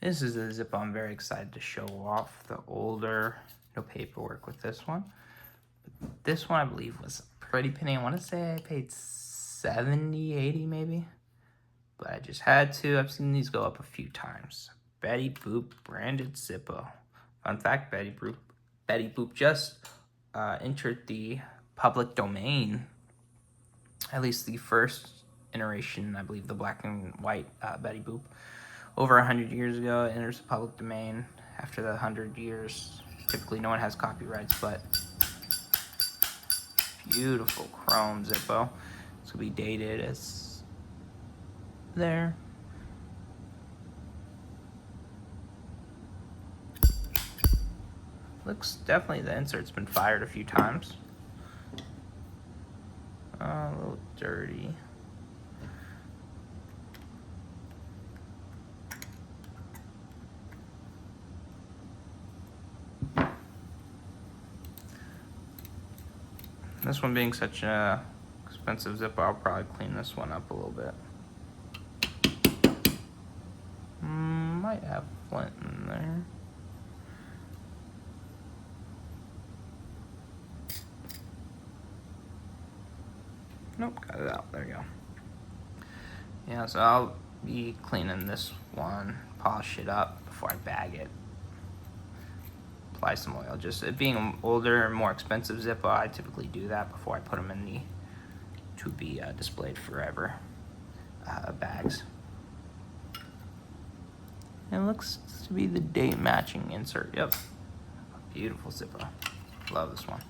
This is a Zippo I'm very excited to show off. The older, no paperwork with this one. But this one I believe was a pretty penny. I want to say I paid 70, 80 maybe. But I just had to. I've seen these go up a few times. Betty Boop branded Zippo. Fun fact, Betty Boop just entered the public domain. At least the first iteration, I believe the black and white Betty Boop. Over 100 years ago, it enters the public domain. After the 100 years, typically no one has copyrights, but beautiful chrome Zippo. This will be dated as there. Looks definitely, the insert's been fired a few times. A little dirty. This one being such an expensive Zippo, I'll probably clean this one up a little bit. Might have flint in there. Nope, got it out. There you go. Yeah, so I'll be cleaning this one, polish it up before I bag it. Apply some oil. Just it being an older, more expensive Zippo, I typically do that before I put them in the to be displayed forever bags. And it looks to be the date matching insert. Yep, beautiful Zippo. Love this one.